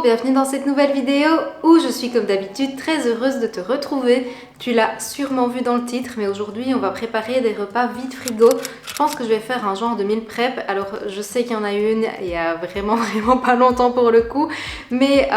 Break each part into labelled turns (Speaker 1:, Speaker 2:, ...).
Speaker 1: bienvenue dans cette nouvelle vidéo où je suis comme d'habitude très heureuse de te retrouver. Tu l'as sûrement vu dans le titre, mais aujourd'hui on va préparer des repas vide frigo. Je pense que je vais faire un genre de meal prep. Alors je sais qu'il y en a une il y a vraiment pas longtemps pour le coup, mais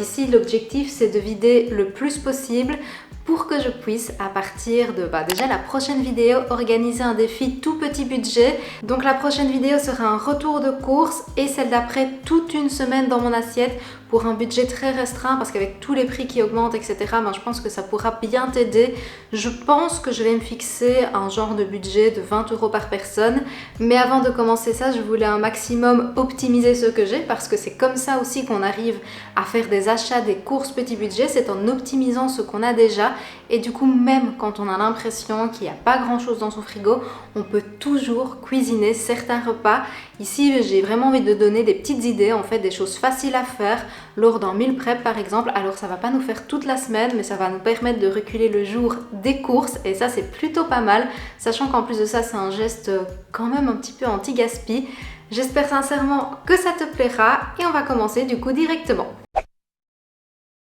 Speaker 1: ici l'objectif c'est de vider le plus possible pour que je puisse, à partir de déjà la prochaine vidéo, organiser un défi tout petit budget. Donc la prochaine vidéo sera un retour de course et celle d'après toute une semaine dans mon assiette pour un budget très restreint parce qu'avec tous les prix qui augmentent, etc., je pense que ça pourra bien t'aider. Je pense que je vais me fixer un genre de budget de 20 € par personne. Mais avant de commencer ça, je voulais un maximum optimiser ce que j'ai parce que c'est comme ça aussi qu'on arrive à faire des achats, des courses petit budget. C'est en optimisant ce qu'on a déjà. Et du coup, même quand on a l'impression qu'il n'y a pas grand chose dans son frigo, on peut toujours cuisiner certains repas. Ici, j'ai vraiment envie de donner des petites idées, en fait, des choses faciles à faire lors d'un meal prep par exemple. Alors ça va pas nous faire toute la semaine, mais ça va nous permettre de reculer le jour des courses et ça c'est plutôt pas mal, sachant qu'en plus de ça c'est un geste quand même un petit peu anti-gaspi. J'espère sincèrement que ça te plaira et on va commencer du coup directement.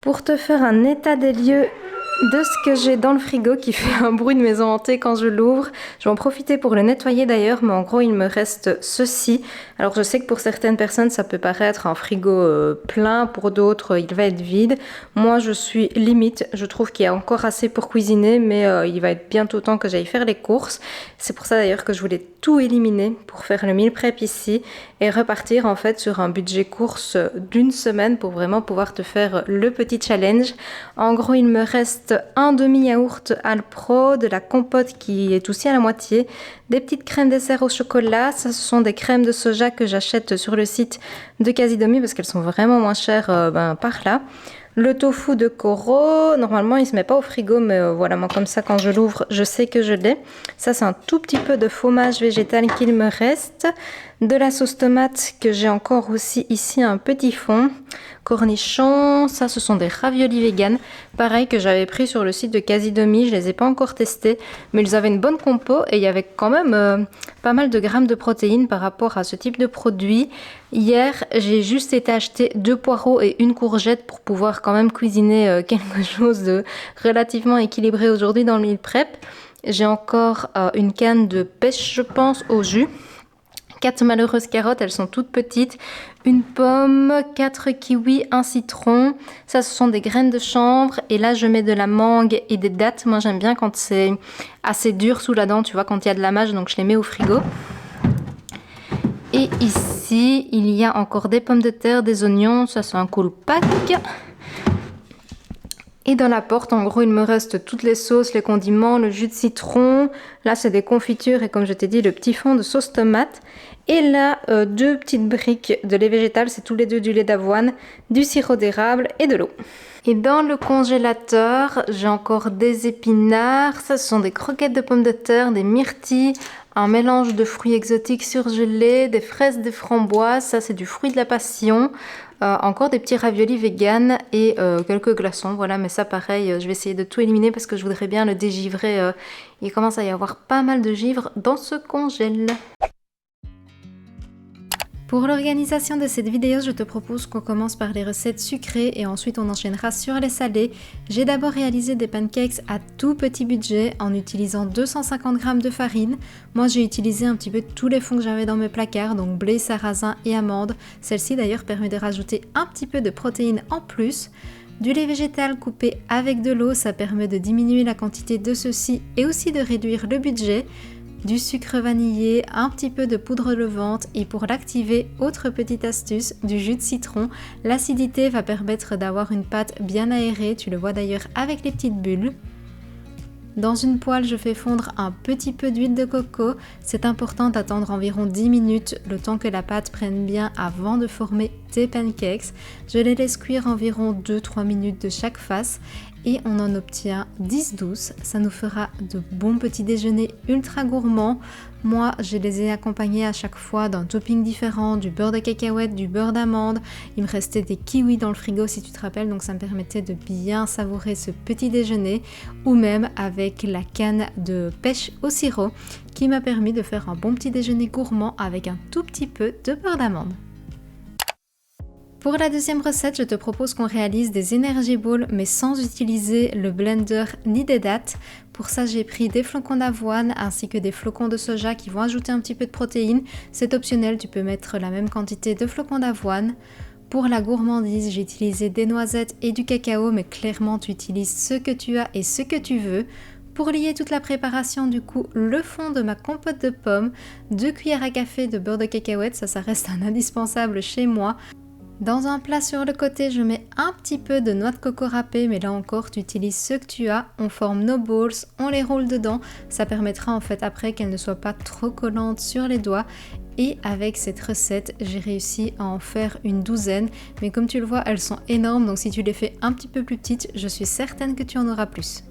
Speaker 1: Pour te faire un état des lieux de ce que j'ai dans le frigo qui fait un bruit de maison hantée quand je l'ouvre. Je vais en profiter pour le nettoyer d'ailleurs, mais en gros il me reste ceci. Alors je sais que pour certaines personnes ça peut paraître un frigo plein, pour d'autres il va être vide. Moi je suis limite, je trouve qu'il y a encore assez pour cuisiner, mais il va être bientôt temps que j'aille faire les courses. C'est pour ça d'ailleurs que je voulais tout éliminer pour faire le meal prep ici et repartir en fait sur un budget course d'une semaine pour vraiment pouvoir te faire le petit challenge. En gros il me reste un demi-yaourt Alpro, de la compote qui est aussi à la moitié, des petites crèmes dessert au chocolat. Ça, ce sont des crèmes de soja que j'achète sur le site de Casidomi parce qu'elles sont vraiment moins chères par là. Le tofu de Koro, normalement il se met pas au frigo, mais voilà, moi comme ça quand je l'ouvre, je sais que je l'ai. Ça c'est un tout petit peu de fromage végétal qu'il me reste. De la sauce tomate que j'ai encore aussi ici, un petit fond. Cornichons, ça ce sont des raviolis vegan. Pareil que j'avais pris sur le site de Casidomi, je les ai pas encore testés, mais ils avaient une bonne compo et il y avait quand même pas mal de grammes de protéines par rapport à ce type de produit. Hier, j'ai juste été acheter 2 poireaux et une courgette pour pouvoir quand même cuisiner quelque chose de relativement équilibré aujourd'hui dans le meal prep. J'ai encore une canne de pêche, je pense, au jus. 4 malheureuses carottes, elles sont toutes petites. Une pomme, 4 kiwis, un citron. Ça, ce sont des graines de chanvre. Et là, je mets de la mangue et des dattes. Moi, j'aime bien quand c'est assez dur sous la dent, tu vois, quand il y a de la mâche. Donc, je les mets au frigo. Et ici, il y a encore des pommes de terre, des oignons. Ça, c'est un cool pack. Et dans la porte, en gros, il me reste toutes les sauces, les condiments, le jus de citron. Là, c'est des confitures et comme je t'ai dit, le petit fond de sauce tomate. Et là, 2 petites briques de lait végétal, c'est tous les deux du lait d'avoine, du sirop d'érable et de l'eau. Et dans le congélateur, j'ai encore des épinards. Ça, ce sont des croquettes de pommes de terre, des myrtilles, un mélange de fruits exotiques surgelés, des fraises, des framboises. Ça, c'est du fruit de la passion. Encore des petits raviolis vegan et quelques glaçons, voilà, mais ça pareil, je vais essayer de tout éliminer parce que je voudrais bien le dégivrer. Il commence à y avoir pas mal de givre dans ce congèle. Pour l'organisation de cette vidéo, je te propose qu'on commence par les recettes sucrées et ensuite on enchaînera sur les salées. J'ai d'abord réalisé des pancakes à tout petit budget en utilisant 250 g de farine. Moi j'ai utilisé un petit peu tous les fonds que j'avais dans mes placards, donc blé, sarrasin et amandes. Celle-ci d'ailleurs permet de rajouter un petit peu de protéines en plus. Du lait végétal coupé avec de l'eau, ça permet de diminuer la quantité de ceci et aussi de réduire le budget. Du sucre vanillé, un petit peu de poudre levante et pour l'activer, autre petite astuce, du jus de citron. L'acidité va permettre d'avoir une pâte bien aérée, tu le vois d'ailleurs avec les petites bulles. Dans une poêle, je fais fondre un petit peu d'huile de coco. C'est important d'attendre environ 10 minutes, le temps que la pâte prenne bien avant de former tes pancakes. Je les laisse cuire environ 2-3 minutes de chaque face et on en obtient 10-12. Ça nous fera de bons petits déjeuners ultra gourmands. Moi, je les ai accompagnés à chaque fois d'un topping différent, du beurre de cacahuète, du beurre d'amande. Il me restait des kiwis dans le frigo si tu te rappelles, donc ça me permettait de bien savourer ce petit déjeuner. Ou même avec la canne de pêche au sirop qui m'a permis de faire un bon petit déjeuner gourmand avec un tout petit peu de beurre d'amande. Pour la deuxième recette, je te propose qu'on réalise des energy balls mais sans utiliser le blender ni des dattes. Pour ça, j'ai pris des flocons d'avoine ainsi que des flocons de soja qui vont ajouter un petit peu de protéines. C'est optionnel, tu peux mettre la même quantité de flocons d'avoine. Pour la gourmandise, j'ai utilisé des noisettes et du cacao, mais clairement tu utilises ce que tu as et ce que tu veux. Pour lier toute la préparation, du coup, le fond de ma compote de pommes, 2 cuillères à café de beurre de cacahuète, ça reste un indispensable chez moi. Dans un plat sur le côté, je mets un petit peu de noix de coco râpée, mais là encore, tu utilises ce que tu as. On forme nos balls, on les roule dedans. Ça permettra en fait après qu'elles ne soient pas trop collantes sur les doigts. Et avec cette recette, j'ai réussi à en faire une douzaine. Mais comme tu le vois, elles sont énormes, donc si tu les fais un petit peu plus petites, je suis certaine que tu en auras plus.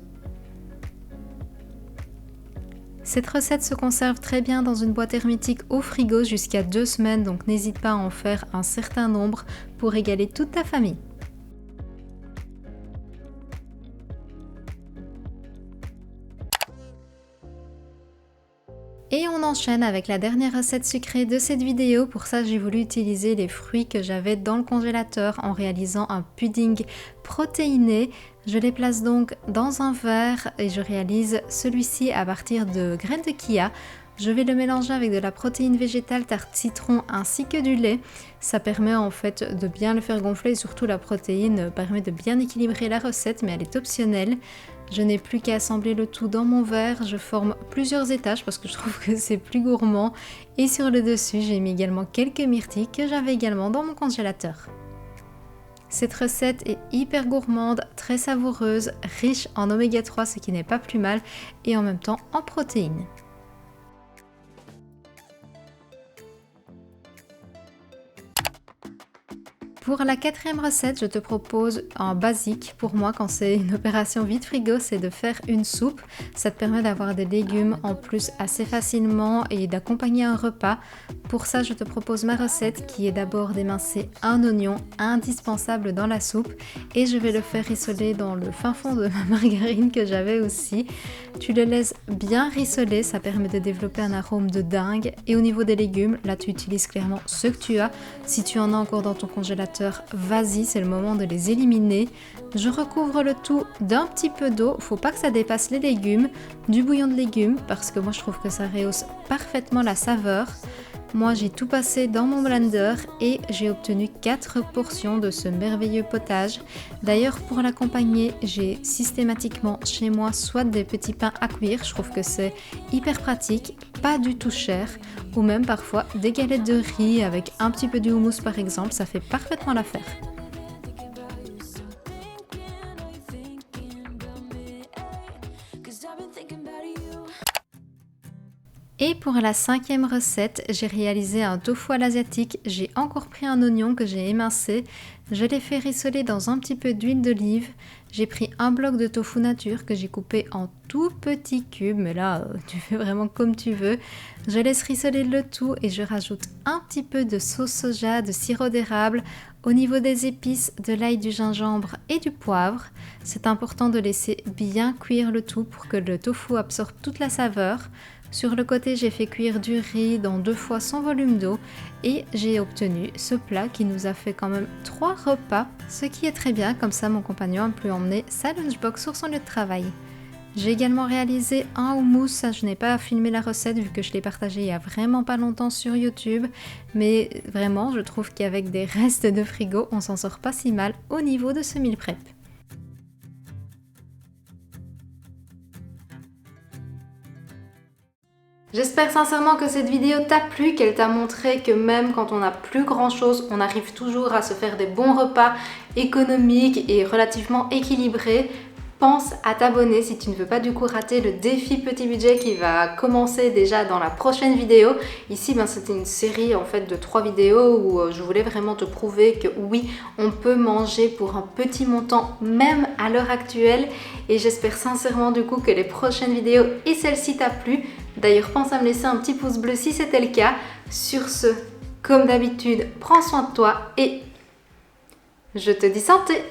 Speaker 1: Cette recette se conserve très bien dans une boîte hermétique au frigo jusqu'à 2 semaines, donc n'hésite pas à en faire un certain nombre pour régaler toute ta famille. Et on enchaîne avec la dernière recette sucrée de cette vidéo. Pour ça, j'ai voulu utiliser les fruits que j'avais dans le congélateur en réalisant un pudding protéiné. Je les place donc dans un verre et je réalise celui-ci à partir de graines de chia. Je vais le mélanger avec de la protéine végétale, tarte citron ainsi que du lait. Ça permet en fait de bien le faire gonfler et surtout la protéine permet de bien équilibrer la recette, mais elle est optionnelle. Je n'ai plus qu'à assembler le tout dans mon verre. Je forme plusieurs étages parce que je trouve que c'est plus gourmand. Et sur le dessus, j'ai mis également quelques myrtilles que j'avais également dans mon congélateur. Cette recette est hyper gourmande, très savoureuse, riche en oméga 3, ce qui n'est pas plus mal, et en même temps en protéines. Pour la quatrième recette, je te propose un basique. Pour moi, quand c'est une opération vide frigo, c'est de faire une soupe. Ça te permet d'avoir des légumes en plus assez facilement et d'accompagner un repas. Pour ça, je te propose ma recette qui est d'abord d'émincer un oignon indispensable dans la soupe et je vais le faire rissoler dans le fin fond de ma margarine que j'avais aussi. Tu le laisses bien rissoler, ça permet de développer un arôme de dingue. Et au niveau des légumes, là tu utilises clairement ce que tu as. Si tu en as encore dans ton congélateur, vas-y, c'est le moment de les éliminer. Je recouvre le tout d'un petit peu d'eau, faut pas que ça dépasse les légumes, du bouillon de légumes parce que moi je trouve que ça rehausse parfaitement la saveur. Moi j'ai tout passé dans mon blender et j'ai obtenu 4 portions de ce merveilleux potage. D'ailleurs pour l'accompagner, j'ai systématiquement chez moi soit des petits pains à cuire, je trouve que c'est hyper pratique, pas du tout cher, ou même parfois des galettes de riz avec un petit peu de houmous par exemple, ça fait parfaitement l'affaire. Et pour la cinquième recette, j'ai réalisé un tofu à l'asiatique. J'ai encore pris un oignon que j'ai émincé. Je l'ai fait rissoler dans un petit peu d'huile d'olive. J'ai pris un bloc de tofu nature que j'ai coupé en tout petits cubes. Mais là, tu fais vraiment comme tu veux. Je laisse rissoler le tout et je rajoute un petit peu de sauce soja, de sirop d'érable. Au niveau des épices, de l'ail, du gingembre et du poivre. C'est important de laisser bien cuire le tout pour que le tofu absorbe toute la saveur. Sur le côté, j'ai fait cuire du riz dans 2 fois son volume d'eau et j'ai obtenu ce plat qui nous a fait quand même 3 repas, ce qui est très bien, comme ça mon compagnon a pu emmener sa lunchbox sur son lieu de travail. J'ai également réalisé un houmous, ça je n'ai pas filmé la recette vu que je l'ai partagé il y a vraiment pas longtemps sur YouTube, mais vraiment je trouve qu'avec des restes de frigo, on s'en sort pas si mal au niveau de ce meal prep. J'espère sincèrement que cette vidéo t'a plu, qu'elle t'a montré que même quand on n'a plus grand chose, on arrive toujours à se faire des bons repas économiques et relativement équilibrés. Pense à t'abonner si tu ne veux pas du coup rater le défi petit budget qui va commencer déjà dans la prochaine vidéo. Ici c'était une série en fait de 3 vidéos où je voulais vraiment te prouver que oui, on peut manger pour un petit montant même à l'heure actuelle. Et j'espère sincèrement du coup que les prochaines vidéos et celle-ci t'a plu. D'ailleurs pense à me laisser un petit pouce bleu si c'était le cas. Sur ce, comme d'habitude, prends soin de toi et je te dis santé!